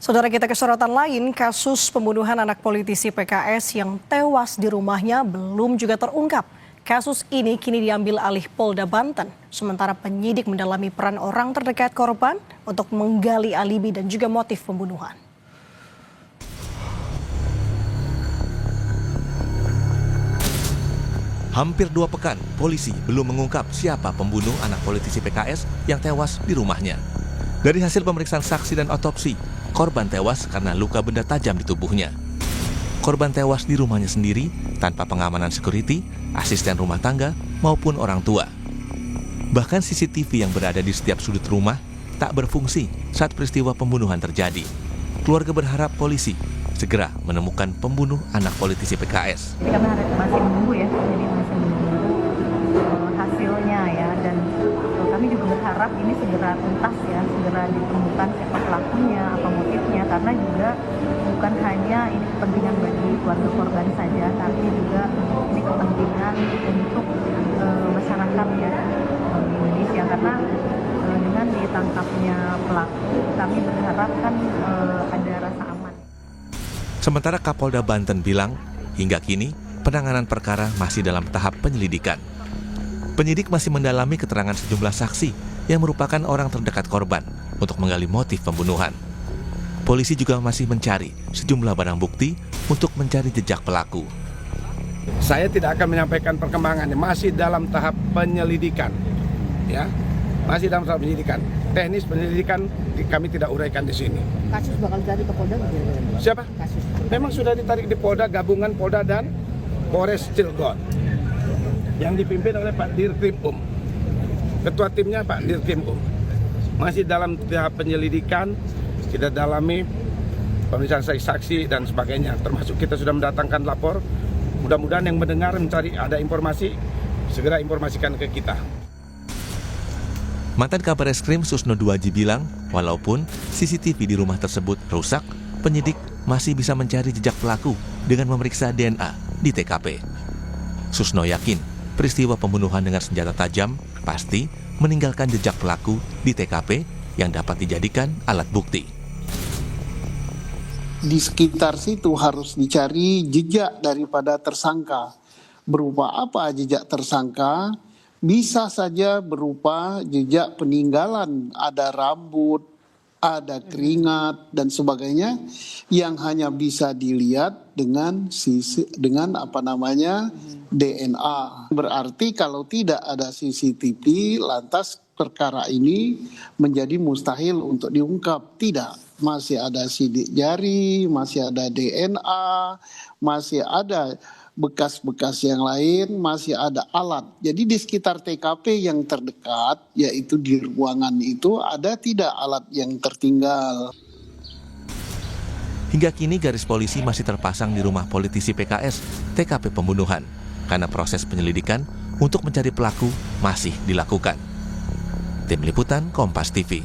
Saudara kita ke sorotan lain, kasus pembunuhan anak politisi PKS yang tewas di rumahnya belum juga terungkap. Kasus ini kini diambil alih Polda Banten, sementara penyidik mendalami peran orang terdekat korban untuk menggali alibi dan juga motif pembunuhan. Hampir 2 pekan, polisi belum mengungkap siapa pembunuh anak politisi PKS yang tewas di rumahnya. Dari hasil pemeriksaan saksi dan otopsi, korban tewas karena luka benda tajam di tubuhnya. Korban tewas di rumahnya sendiri tanpa pengamanan security, asisten rumah tangga, maupun orang tua. Bahkan CCTV yang berada di setiap sudut rumah tak berfungsi saat peristiwa pembunuhan terjadi. Keluarga berharap polisi segera menemukan pembunuh anak politisi PKS. Kami masih menunggu ya, jadi masih menunggu hasilnya ya, dan kami juga berharap ini segera tuntas ya, segera ditemukan siapa pelakunya, apa motifnya, karena juga bukan hanya ini kepentingan bagi keluarga korban saja, tapi juga ini kepentingan untuk masyarakat ya di Indonesia, karena dengan ditangkapnya pelaku kami berharap kan ada rasa aman. Sementara Kapolda Banten bilang, hingga kini penanganan perkara masih dalam tahap penyelidikan. Penyidik masih mendalami keterangan sejumlah saksi yang merupakan orang terdekat korban untuk menggali motif pembunuhan. Polisi juga masih mencari sejumlah barang bukti untuk mencari jejak pelaku. Saya tidak akan menyampaikan perkembangannya, masih dalam tahap penyelidikan. Ya, masih dalam tahap penyelidikan. Teknis penyelidikan kami tidak uraikan di sini. Kasus bakal ditarik ke Polda? Siapa? Kasus. Memang sudah ditarik di Polda, gabungan Polda dan Polres Cilegon yang dipimpin oleh Pak Dirkrim Ketua timnya Pak Dirkrim Masih dalam tahap penyelidikan, kita dalami pemeriksaan saksi dan sebagainya. Termasuk kita sudah mendatangkan lapor. Mudah-mudahan yang mendengar mencari ada informasi, segera informasikan ke kita. Mantan Kabareskrim Susno Duaji bilang, walaupun CCTV di rumah tersebut rusak, penyidik masih bisa mencari jejak pelaku dengan memeriksa DNA di TKP. Susno yakin peristiwa pembunuhan dengan senjata tajam pasti meninggalkan jejak pelaku di TKP yang dapat dijadikan alat bukti. Di sekitar situ harus dicari jejak daripada tersangka. Berupa apa jejak tersangka? Bisa saja berupa jejak peninggalan, ada rambut, ada keringat dan sebagainya yang hanya bisa dilihat dengan DNA. Berarti kalau tidak ada CCTV, lantas perkara ini menjadi mustahil untuk diungkap. Tidak, masih ada sidik jari, masih ada DNA, masih ada bekas-bekas yang lain, masih ada alat. Jadi di sekitar TKP yang terdekat, yaitu di ruangan itu, ada tidak alat yang tertinggal. Hingga kini garis polisi masih terpasang di rumah politisi PKS TKP pembunuhan, karena proses penyelidikan untuk mencari pelaku masih dilakukan. Tim Liputan Kompas TV.